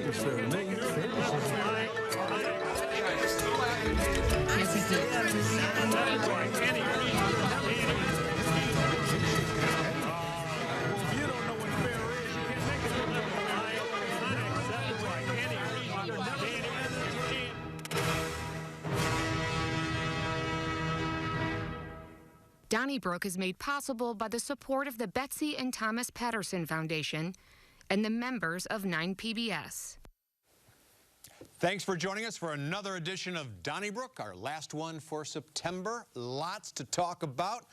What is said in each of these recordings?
Yes, sir. Make it fair. Yes, he did. Donnybrook is made possible by the support of the Betsy and Thomas Patterson Foundation and the members of 9PBS. Thanks for joining us for another edition of Donnybrook, our last one for September. Lots to talk about.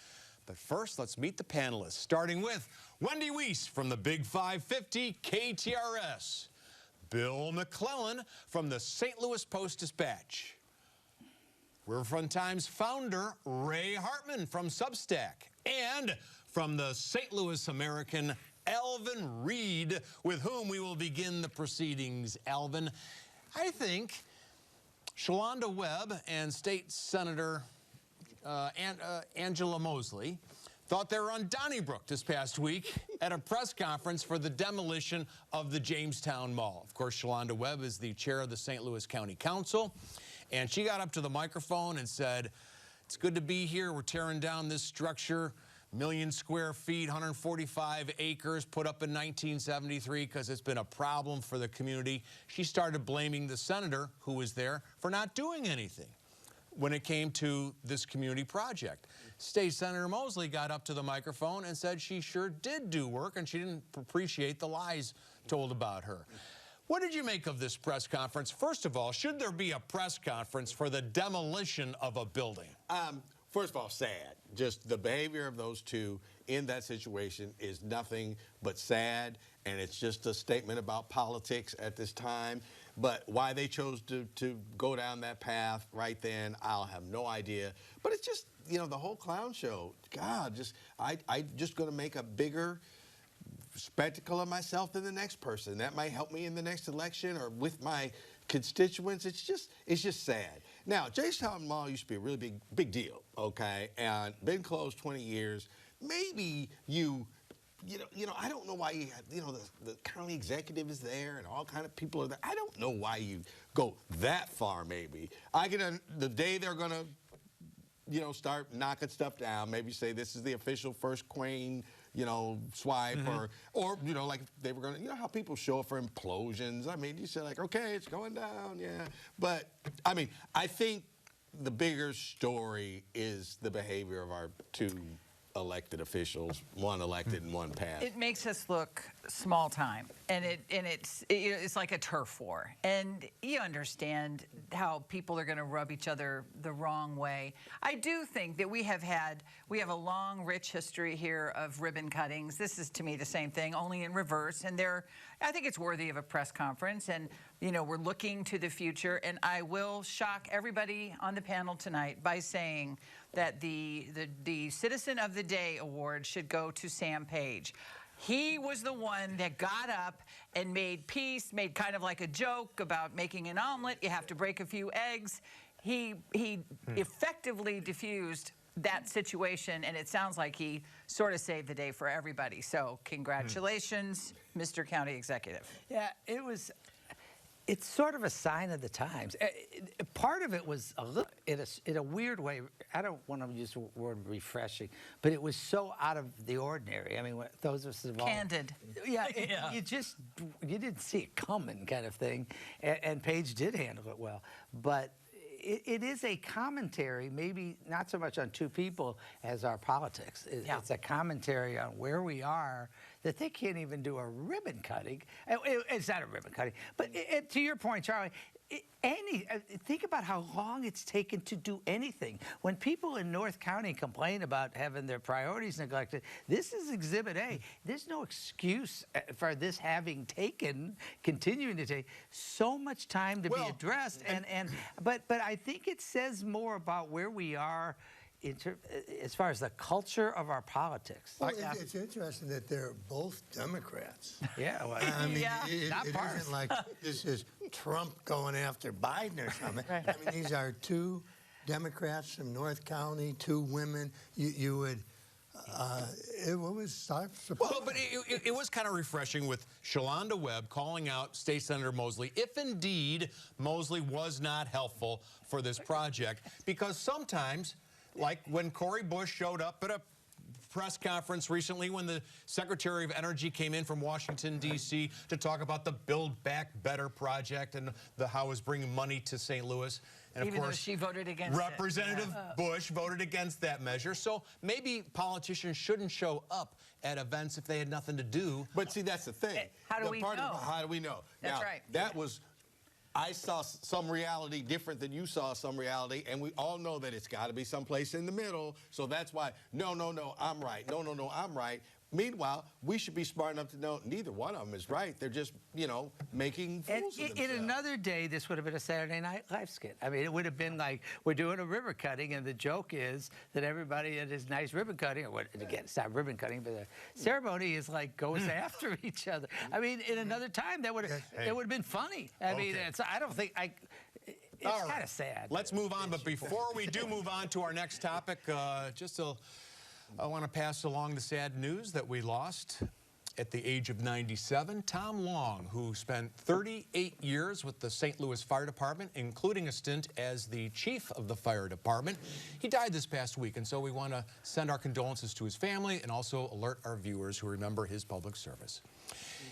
But first, let's meet the panelists, starting with Wendy Wiese from the Big 550 KTRS, Bill McClellan from the St. Louis Post-Dispatch, Riverfront Times founder Ray Hartmann from Substack, and from the St. Louis American, Alvin Reid, with whom we will begin the proceedings. Alvin, I think Shalonda Webb and State Senator Angela Mosley thought they were on Donnybrook this past week at a press conference for the demolition of the Jamestown Mall. Of course, Shalonda Webb is the chair of the St. Louis County Council, and she got up to the microphone and said, "It's good to be here. We're tearing down this structure, 1 million square feet, 145 acres, put up in 1973 because it's been a problem for the community." She started blaming the senator who was there for not doing anything when it came to this community project. State Senator Mosley got up to the microphone and said she sure did do work and she didn't appreciate the lies told about her. What did you make of this press conference? First of all, should there be a press conference for the demolition of a building? First of all, sad. Just the behavior of those two in that situation is nothing but sad, and it's just a statement about politics at this time. But why they chose to go down that path right then, I'll have no idea. But it's just, you know, the whole clown show. God, I just going to make a bigger spectacle of myself than the next person. That might help me in the next election or with my constituents. It's just sad. Now, Jamestown Mall used to be a really big deal, okay, and been closed 20 years. Maybe you know, I don't know why the county executive is there and all kind of people are there. I don't know why you go that far. Maybe the day they're gonna, you know, start knocking stuff down. Maybe say this is the official first crane, you know, swipe, or you know, like they were gonna, you know, how people show up for implosions. I mean, you say like, okay, it's going down, yeah. But I mean, I think the bigger story is the behavior of our two elected officials, one elected and one passed. It makes us look small time, and it's like a turf war. And you understand how people are going to rub each other the wrong way. I do think that we have a long, rich history here of ribbon cuttings. This is, to me, the same thing, only in reverse. And I think it's worthy of a press conference. And you know, we're looking to the future. And I will shock everybody on the panel tonight by saying that the Citizen of the Day award should go to Sam Page. He was the one that got up and made peace, made kind of like a joke about making an omelet. You have to break a few eggs. He effectively diffused that situation, and it sounds like he sort of saved the day for everybody. So congratulations, Mr. County Executive. Yeah, it's sort of a sign of the times. Part of it was a little, in a weird way, I don't want to use the word refreshing, but it was so out of the ordinary. I mean, those of us involved. Candid. Yeah, you didn't see it coming kind of thing. And Paige did handle it well. But it is a commentary, maybe not so much on two people as our politics. It's a commentary on where we are, that they can't even do a ribbon cutting. It's not a ribbon cutting. But to your point, Charlie, think about how long it's taken to do anything. When people in North County complain about having their priorities neglected, this is Exhibit A. There's no excuse for this continuing to take so much time to be addressed. But I think it says more about where we are as far as the culture of our politics. Well, it's interesting that they're both Democrats. Yeah, well, I mean, it isn't like this is Trump going after Biden or something. Right. I mean, these are two Democrats from North County, two women. You would It was, Well, but it was kind of refreshing with Shalonda Webb calling out State Senator Mosley, if indeed Mosley was not helpful for this project, because sometimes, like when Cori Bush showed up at a press conference recently when the Secretary of Energy came in from Washington, D.C. to talk about the Build Back Better project and how it was bringing money to St. Louis. And Even of course, though she voted against Representative Bush voted against that measure. So maybe politicians shouldn't show up at events if they had nothing to do. But see, that's the thing. How do we know? How do we know? That's now, right. That was, I saw some reality different than you saw some reality, and we all know that it's got to be someplace in the middle. So that's why, no, I'm right. No, I'm right. Meanwhile, we should be smart enough to know neither one of them is right. They're just, making fools of themselves. In another day, this would have been a Saturday Night Live skit. I mean, it would have been like, we're doing a ribbon cutting, and the joke is that everybody at his nice ribbon cutting, or again, it's not ribbon cutting, but the ceremony is like goes after each other. I mean, in another time, that would have it would have been funny. I mean, I don't think it's kind of sad. Let's move on, but before we do move on to our next topic, I want to pass along the sad news that we lost at the age of 97. Tom Long, who spent 38 years with the St. Louis Fire Department, including a stint as the chief of the fire department. He died this past week, and so we want to send our condolences to his family and also alert our viewers who remember his public service.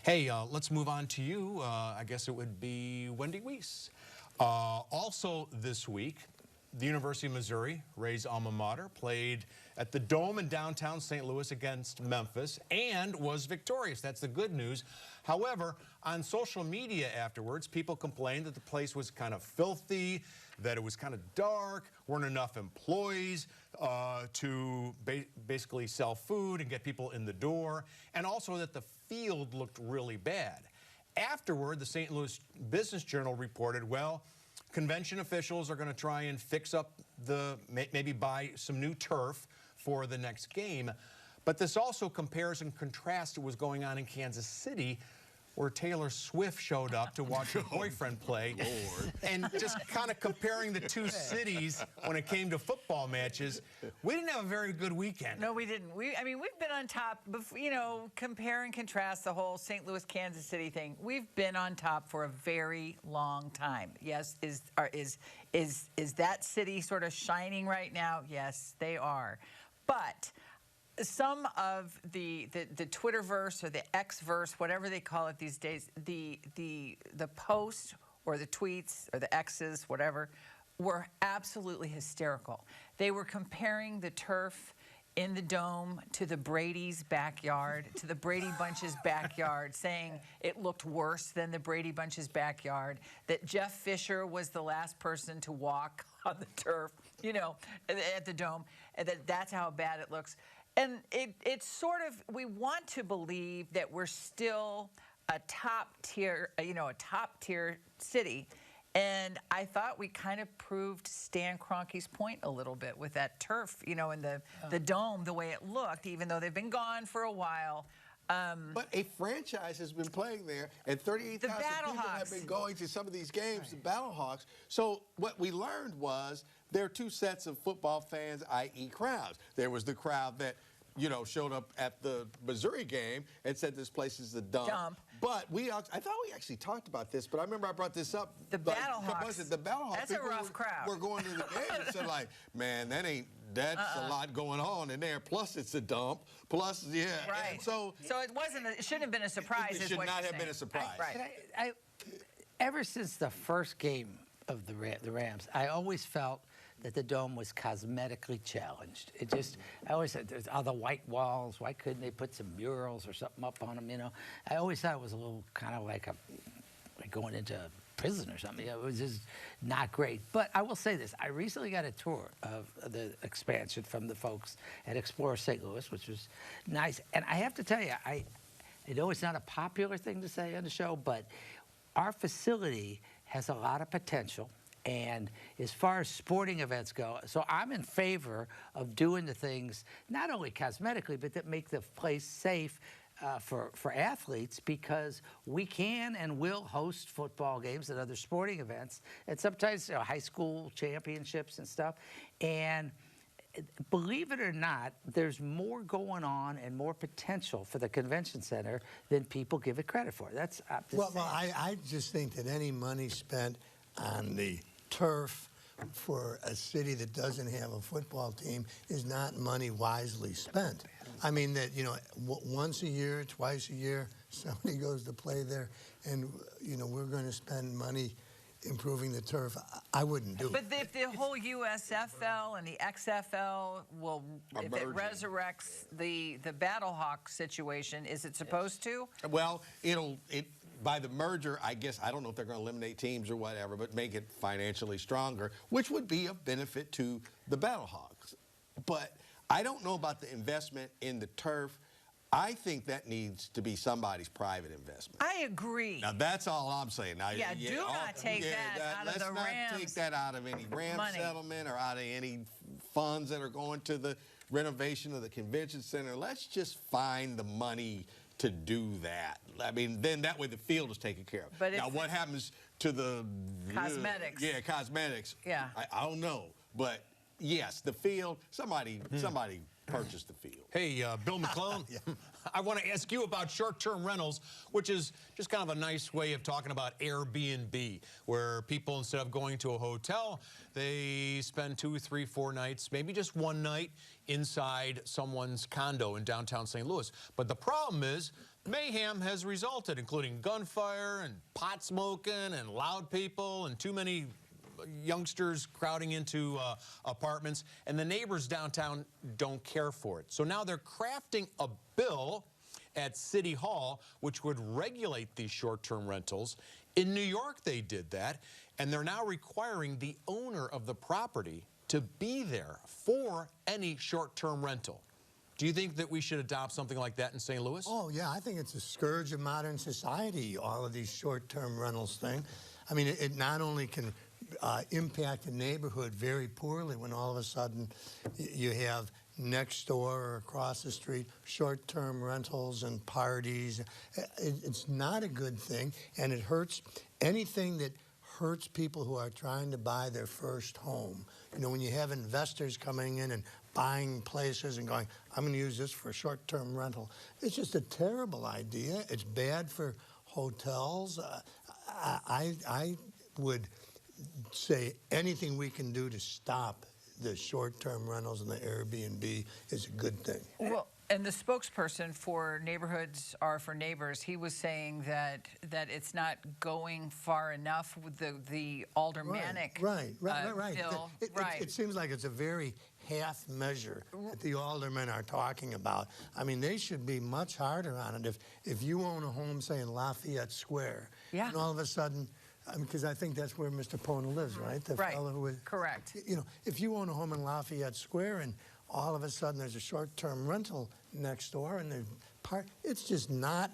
Hey, let's move on to you. I guess it would be Wendy Wiese. Also this week, the University of Missouri, Ray's alma mater, played at the Dome in downtown St. Louis against Memphis and was victorious. That's the good news. However, on social media afterwards, people complained that the place was kind of filthy, that it was kind of dark, weren't enough employees to basically sell food and get people in the door, and also that the field looked really bad. Afterward, the St. Louis Business Journal reported, well, convention officials are going to try and fix up maybe buy some new turf for the next game. But this also compares and contrasts to what was going on in Kansas City, where Taylor Swift showed up to watch her boyfriend play. Lord. And just kind of comparing the two cities when it came to football matches, we didn't have a very good weekend. No, we didn't. I mean, we've been on top, compare and contrast the whole St. Louis, Kansas City thing. We've been on top for a very long time. Yes, is that city sort of shining right now? Yes, they are. But some of the Twitterverse or the Xverse, whatever they call it these days, the posts or the tweets or the X's, whatever, were absolutely hysterical. They were comparing the turf in the Dome to the Brady's backyard, to the Brady Bunch's backyard, saying it looked worse than the Brady Bunch's backyard, that Jeff Fisher was the last person to walk on the turf, at the Dome, and that's how bad it looks. And it's sort of, we want to believe that we're still a top tier city. And I thought we kind of proved Stan Kroenke's point a little bit with that turf, in the Dome, the way it looked, even though they've been gone for a while. But a franchise has been playing there, and 38,000 people have been going to some of these games, the Battlehawks. So what we learned was there are two sets of football fans, i.e. crowds. There was the crowd that, showed up at the Missouri game and said this place is a dump. But I thought we actually talked about this, but I remember I brought this up. The Battlehawks. The Battlehawks. That's a rough crowd. We're going to the game and said, like, man, that's a lot going on in there. Plus, it's a dump. Plus, yeah. Right. And so it shouldn't have been a surprise. It should not have been a surprise. Right. Ever since the first game of the Rams, I always felt that the Dome was cosmetically challenged. I always said, there's all the white walls, why couldn't they put some murals or something up on them, I always thought it was a little kind of like going into prison or something. It was just not great. But I will say this, I recently got a tour of the expansion from the folks at Explore St. Louis, which was nice. And I have to tell you, I know it's not a popular thing to say on the show, but our facility has a lot of potential. And as far as sporting events go, so I'm in favor of doing the things, not only cosmetically, but that make the place safe for athletes, because we can and will host football games and other sporting events, and sometimes high school championships and stuff. And believe it or not, there's more going on and more potential for the convention center than people give it credit for. That's Well, I just think that any money spent on the turf for a city that doesn't have a football team is not money wisely spent. I mean that, you know, once a year, twice a year, somebody goes to play there, and, you know, we're going to spend money improving the turf. I wouldn't do it. But if the whole USFL and the XFL will, if it resurrects the Battlehawk situation, is it supposed to? Well, by the merger, I guess, I don't know if they're going to eliminate teams or whatever, but make it financially stronger, which would be of benefit to the Battlehawks. But I don't know about the investment in the turf. I think that needs to be somebody's private investment. I agree. Now, that's all I'm saying. Now, Yeah, do not take that out of the Let's not Rams take that out of any Rams money. settlement or out of any funds that are going to the renovation of the convention center. Let's just find the money to do that. I mean, then that way the field is taken care of. But now, what happens to the cosmetics? Yeah, cosmetics. Yeah. I don't know, but yes, the field. Somebody purchased the field. Hey, Bill McClellan, I want to ask you about short-term rentals, which is just kind of a nice way of talking about Airbnb, where people, instead of going to a hotel, they spend 2, 3, 4 nights, maybe just one night inside someone's condo in downtown St. Louis. But the problem is mayhem has resulted, including gunfire and pot smoking and loud people and too many youngsters crowding into apartments, and the neighbors downtown don't care for it. So now they're crafting a bill at City Hall which would regulate these short-term rentals. In New York they did that, and they're now requiring the owner of the property to be there for any short-term rental. Do you think that we should adopt something like that in St. Louis? Oh, yeah, I think it's a scourge of modern society, all of these short-term rentals thing. I mean, it not only can impact the neighborhood very poorly when all of a sudden you have next door or across the street short-term rentals and parties. It's not a good thing, and it hurts anything that hurts people who are trying to buy their first home. You know, when you have investors coming in and buying places and going, I'm going to use this for a short-term rental, it's just a terrible idea. It's bad for hotels. I would say anything we can do to stop the short-term rentals and the Airbnb is a good thing. Well, and the spokesperson for Neighborhoods Are for Neighbors, he was saying that it's not going far enough with the aldermanic bill. It seems like it's a very half measure that the aldermen are talking about. I mean, they should be much harder on it. If you own a home, say, in Lafayette Square, and all of a sudden, because I think that's where Mr. Pona lives, right? The fellow who is, correct. You know, if you own a home in Lafayette Square and all of a sudden there's a short-term rental next door and it's just not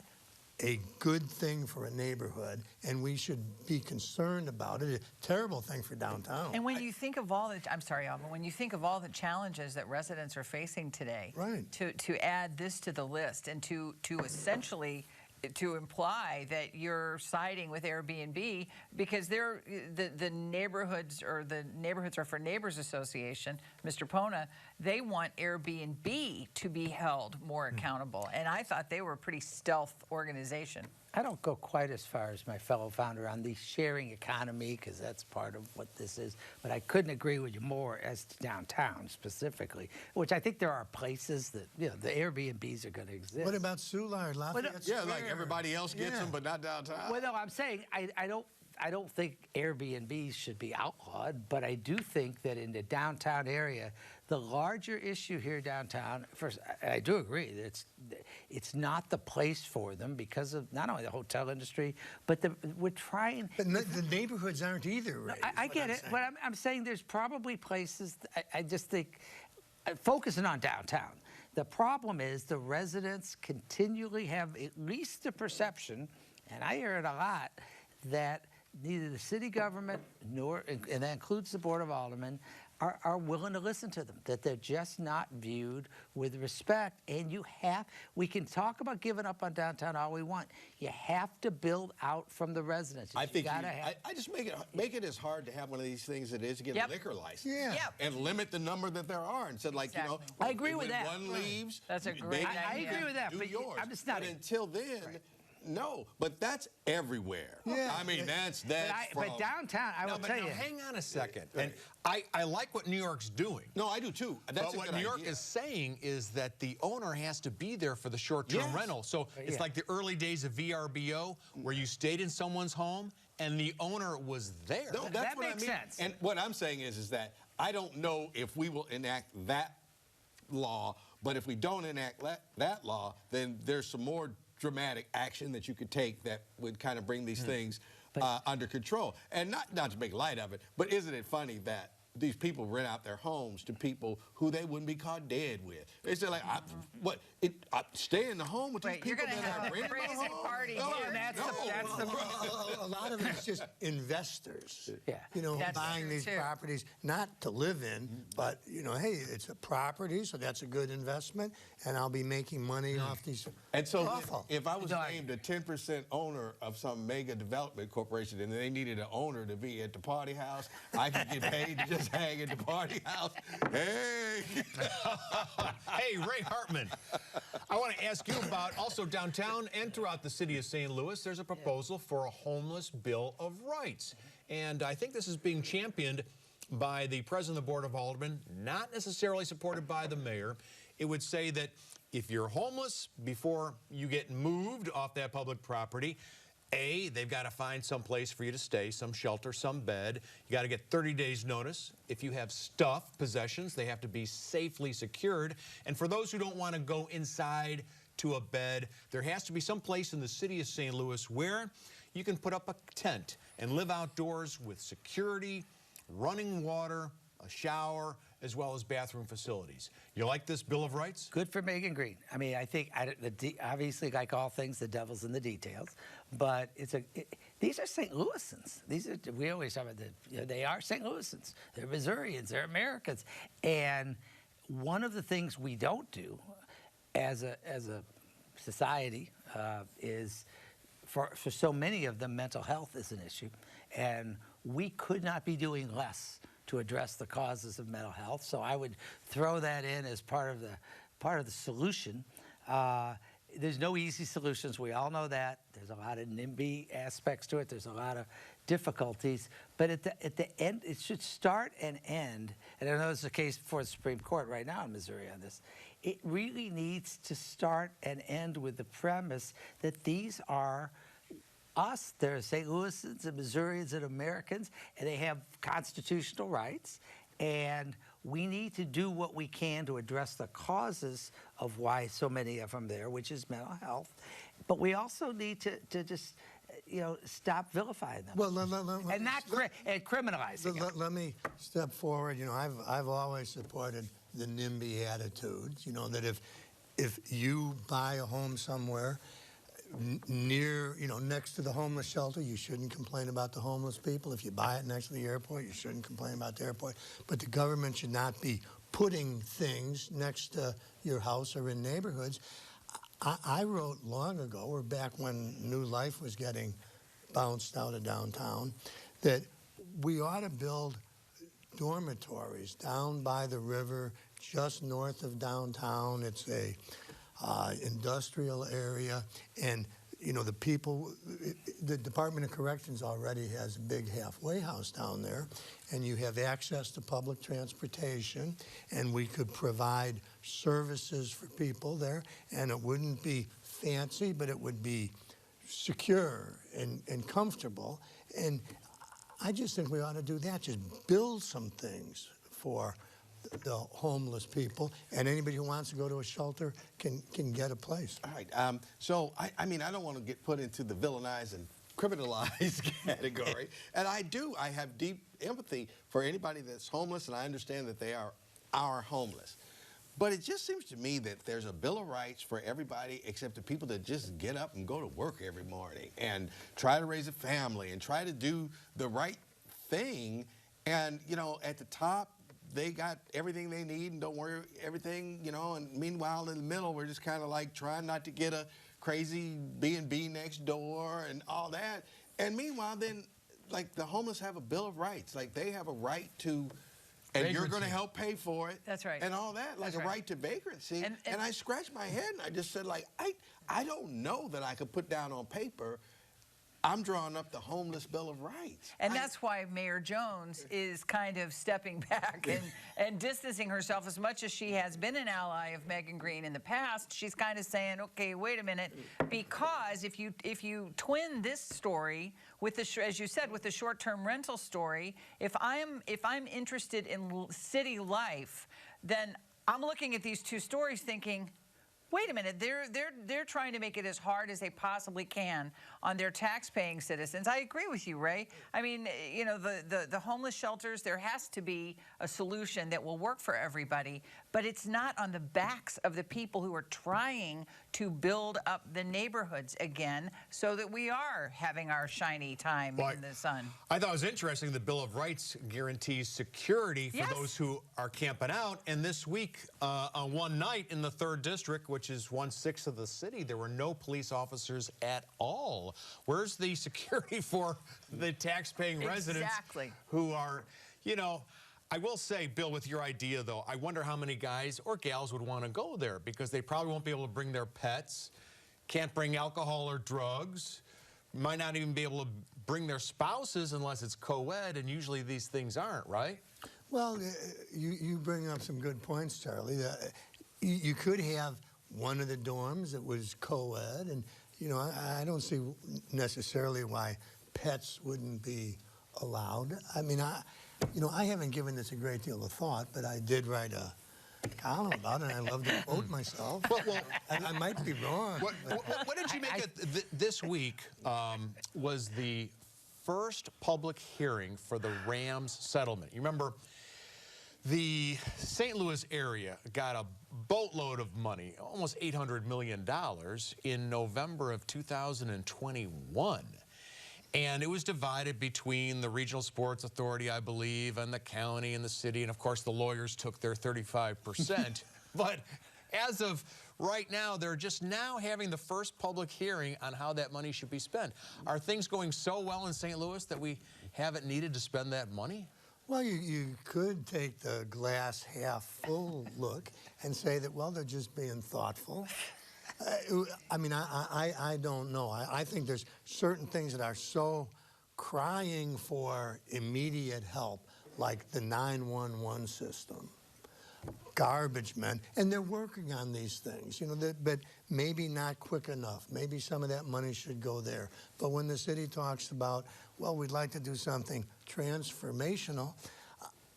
a good thing for a neighborhood, and we should be concerned about it. A terrible thing for downtown. And when you think of all the, I'm sorry, Alvin, when you think of all the challenges that residents are facing today, to add this to the list and to essentially to imply that you're siding with Airbnb because they're the Neighborhoods Are for Neighbors Association, Mr. Pona, they want Airbnb to be held more accountable. And I thought they were a pretty stealth organization. I don't go quite as far as my fellow founder on the sharing economy, because that's part of what this is. But I couldn't agree with you more as to downtown specifically, which I think there are places that, you know, the Airbnbs are going to exist. What about Soulard, Lafayette Square? Yeah, like everybody else gets them, but not downtown. Well, no, I'm saying I don't think Airbnbs should be outlawed, but I do think that in the downtown area, the larger issue here downtown, first, I do agree that it's not the place for them because of not only the hotel industry, but we're trying. But the neighborhoods aren't either, right? I get it, but I'm saying there's probably places, I just think, focusing on downtown, the problem is the residents continually have at least the perception, and I hear it a lot, that neither the city government and that includes the Board of Aldermen, are willing to listen to them, that they're just not viewed with respect. And we can talk about giving up on downtown all we want. You have to build out from the residents. I think I just make it as hard to have one of these things as it is to get a liquor license. Yeah. Yep. And limit the number that there are. And said, like, Exactly. I agree with when that. one leaves, That's a great I idea. agree with that, do but yours. I'm just not. But until then, no. But that's everywhere. Yeah. I mean, that's But downtown, I will tell you. Hang on a second. And I like what New York's doing. No, I do too. That's But a what good New York idea. is saying is that the owner has to be there for the short-term Yes. rental. So it's like the early days of VRBO, where you stayed in someone's home and the owner was there. No, that's That what makes I mean. sense. And what I'm saying is that I don't know if we will enact that law, but if we don't enact that law, then there's some more dramatic action that you could take that would kind of bring these things under control. And not to make light of it, but isn't it funny that these people rent out their homes to people who they wouldn't be caught dead with? They say, like, I stay in the home with these Wait, you're people going to that have I a rent my crazy home? party No, here. that's the A lot of it's just investors, Yeah. That's buying true, these too. properties, not to live in, but, hey, it's a property, so that's a good investment, and I'll be making money off these. And so Awful. if I was No, named a 10% owner of some mega development corporation and they needed an owner to be at the party house, I could get paid to just hang at the party house. Hey! Hey, Ray Hartmann, I want to ask you about also downtown and throughout the city of St. Louis, there's a proposal for a homeless Bill of Rights. And I think this is being championed by the president of the Board of Aldermen, not necessarily supported by the mayor. It would say that if you're homeless before you get moved off that public property, they've got to find some place for you to stay, some shelter, some bed. You got to get 30 days notice. If you have stuff, possessions, they have to be safely secured. And for those who don't want to go inside to a bed, there has to be some place in the city of St. Louis where you can put up a tent and live outdoors with security, running water, a shower, as well as bathroom facilities. You like this Bill of Rights? Good for Megan Green. I mean, I think, obviously, like all things, the devil's in the details. But these are St. Louisans. We always talk about they are St. Louisans. They're Missourians. They're Americans. And one of the things we don't do as a society is, for so many of them, mental health is an issue. And we could not be doing less to address the causes of mental health. So I would throw that in as part of the solution. There's no easy solutions. We all know that. There's a lot of NIMBY aspects to it. There's a lot of difficulties. But at the end, it should start and end. And I know it's the case before the Supreme Court right now in Missouri on this. It really needs to start and end with the premise that these are us. They're St. Louisans and Missourians and Americans, and they have constitutional rights. And we need to do what we can to address the causes of why so many of them are there, which is mental health. But we also need to just, stop vilifying them. Well, and not criminalizing them. Let me step forward. I've always supported the NIMBY attitude. That if you buy a home somewhere near, next to the homeless shelter, you shouldn't complain about the homeless people. If you buy it next to the airport, you shouldn't complain about the airport. But the government should not be putting things next to your house or in neighborhoods. I wrote long ago, or back when New Life was getting bounced out of downtown, that we ought to build dormitories down by the river, just north of downtown. It's a industrial area, and the people, the Department of Corrections already has a big halfway house down there, and you have access to public transportation, and we could provide services for people there, and it wouldn't be fancy, but it would be secure and comfortable. And I just think we ought to do that, just build some things for the homeless people, and anybody who wants to go to a shelter can get a place. All right. So, I mean, I don't want to get put into the villainized and criminalized category. And I have deep empathy for anybody that's homeless, and I understand that they are homeless. But it just seems to me that there's a Bill of Rights for everybody except the people that just get up and go to work every morning and try to raise a family and try to do the right thing. And, at the top, they got everything they need and don't worry everything, you know, and meanwhile in the middle we're just kind of like trying not to get a crazy B&B next door and all that. And meanwhile then, like, the homeless have a Bill of Rights. Like, they have a right to, and you're going to help pay for it. That's right. And all that, like a right to vagrancy. And I scratched my head and I just said, like, I don't know that I could put down on paper, I'm drawing up the homeless Bill of Rights. And that's why Mayor Jones is kind of stepping back and distancing herself. As much as she has been an ally of Megan Green in the past, she's kind of saying, okay, wait a minute, because if you twin this story with the, as you said, with the short-term rental story, if I'm interested in city life, then I'm looking at these two stories thinking, wait a minute, they're trying to make it as hard as they possibly can on their tax-paying citizens. I agree with you, Ray. I mean, you know, the homeless shelters, there has to be a solution that will work for everybody, but it's not on the backs of the people who are trying to build up the neighborhoods again so that we are having our shiny time in the sun. I thought it was interesting the Bill of Rights guarantees security for those who are camping out. And this week, on one night in the 3rd District, which is 1/6 of the city, there were no police officers at all. Where's the security for the tax-paying residents who are, you know, I will say, Bill, with your idea, though, I wonder how many guys or gals would want to go there because they probably won't be able to bring their pets, can't bring alcohol or drugs, might not even be able to bring their spouses unless it's co-ed, and usually these things aren't, right? Well, you bring up some good points, Charlie. You could have one of the dorms that was co-ed, and, you know, I don't see necessarily why pets wouldn't be allowed. I mean, you know, I haven't given this a great deal of thought, but I did write a column about it, and I love to quote myself. Well, I might be wrong. What did you make of this week was the first public hearing for the Rams settlement. You remember the St. Louis area got a boatload of money, almost $800 million, in November of 2021. And it was divided between the Regional Sports Authority, I believe, and the county and the city. And, of course, the lawyers took their 35%. But as of right now, they're just now having the first public hearing on how that money should be spent. Are things going so well in St. Louis that we haven't needed to spend that money? Well, you could take the glass half full look and say that, well, they're just being thoughtful. I mean, I don't know. I think there's certain things that are so crying for immediate help, like the 911 system, garbage men, and they're working on these things, you know, but maybe not quick enough. Maybe some of that money should go there. But when the city talks about, well, we'd like to do something transformational,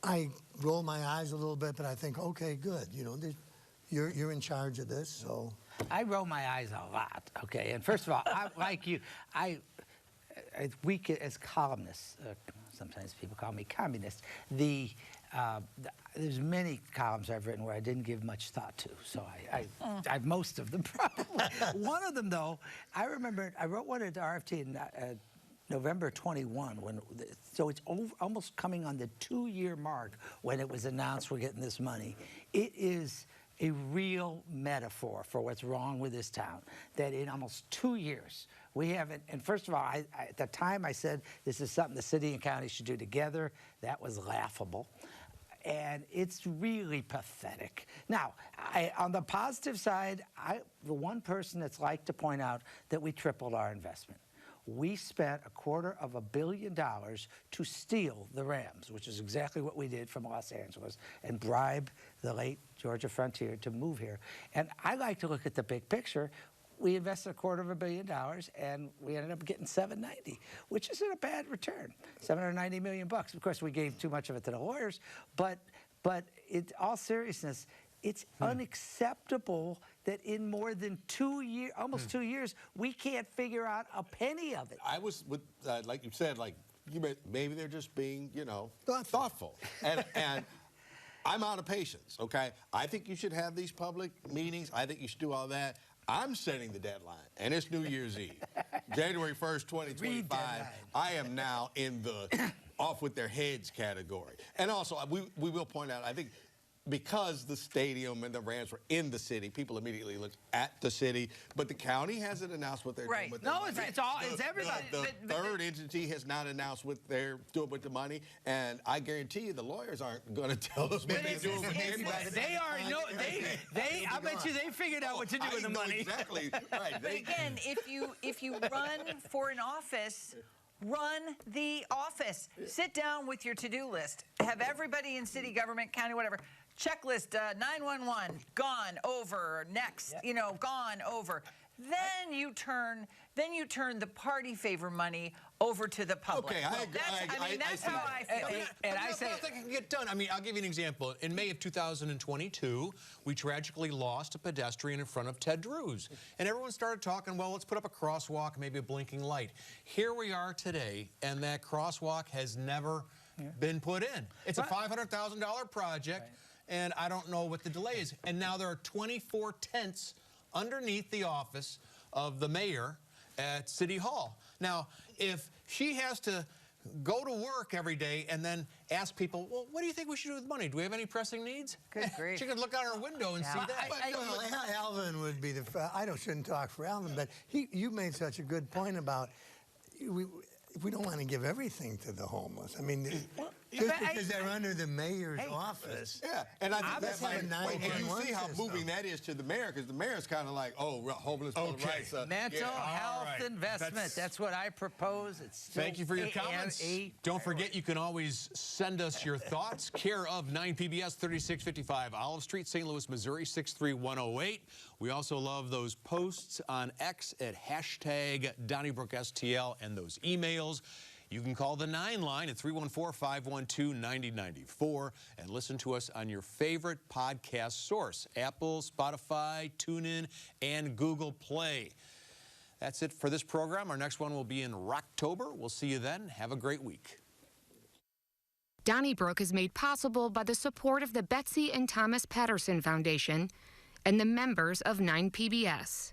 I roll my eyes a little bit, but I think, okay, good. You know, you're in charge of this, so. I roll my eyes a lot, okay? And first of all, like you, we as columnists, sometimes people call me communist, there's many columns I've written where I didn't give much thought to, so I have most of them probably. One of them, though, I remember I wrote one at RFT in November 21, so it's almost coming on the 2-year mark when it was announced we're getting this money. It is a real metaphor for what's wrong with this town, that in almost 2 years, we haven't, and first of all, at the time I said this is something the city and county should do together. That was laughable. And it's really pathetic. Now, on the positive side, the one person that's like to point out that we tripled our investment. We spent $250 million to steal the Rams, which is exactly what we did from Los Angeles, and bribe the late Georgia Frontier to move here. And I like to look at the big picture. We invested $250 million, and we ended up getting $790, which isn't a bad return. $790 million bucks. Of course, we gave too much of it to the lawyers, but in all seriousness, it's unacceptable that in more than 2 years, almost 2 years, we can't figure out a penny of it. I was with, like you said, like maybe they're just being, you know, thoughtful. And I'm out of patience, okay? I think you should have these public meetings. I think you should do all that. I'm setting the deadline, and it's New Year's Eve. January 1st, 2025. I am now in the off with their heads category. And also, we will point out, I think, because the stadium and the Rams were in the city, people immediately look at the city, but the county hasn't announced what they're doing with their money. It's everybody. The third entity has not announced what they're doing with the money, and I guarantee you the lawyers aren't going to tell us what they're doing with the money. They already know. I bet you they figured out what to do with the money. Exactly. Right. But again, if you run for an office, run the office. Sit down with your to-do list. Have everybody in city government, county, whatever. Checklist 911 gone over. Next, gone over. Then you turn the party favor money over to the public. Okay, I agree. That's how I feel. And I say nothing can get done. I mean, I'll give you an example. In May of 2022, we tragically lost a pedestrian in front of Ted Drew's. And everyone started talking, well, let's put up a crosswalk, maybe a blinking light. Here we are today, and that crosswalk has never been put in. It's a $500,000 project, and I don't know what the delay is. And now there are 24 tents underneath the office of the mayor at City Hall. Now, if she has to go to work every day and then ask people, well, what do you think we should do with money? Do we have any pressing needs? Good grief. She could look out her window and see that. Alvin would be shouldn't talk for Alvin, but you made such a good point about we don't want to give everything to the homeless. I mean, just because they're under the mayor's office. Yeah, and I think that's like, you see how system. moving that is to the mayor, because the mayor's kind of like, oh, homeless rights. Mental health investment. That's what I propose. Thank you for your comments. Don't forget, you can always send us your thoughts. Care of 9PBS 3655 Olive Street, St. Louis, Missouri 63108. We also love those posts on X at hashtag DonnybrookSTL and those emails. You can call the 9 line at 314-512-9094 and listen to us on your favorite podcast source, Apple, Spotify, TuneIn, and Google Play. That's it for this program. Our next one will be in Rocktober. We'll see you then. Have a great week. Donnybrook is made possible by the support of the Betsy and Thomas Patterson Foundation and the members of 9PBS.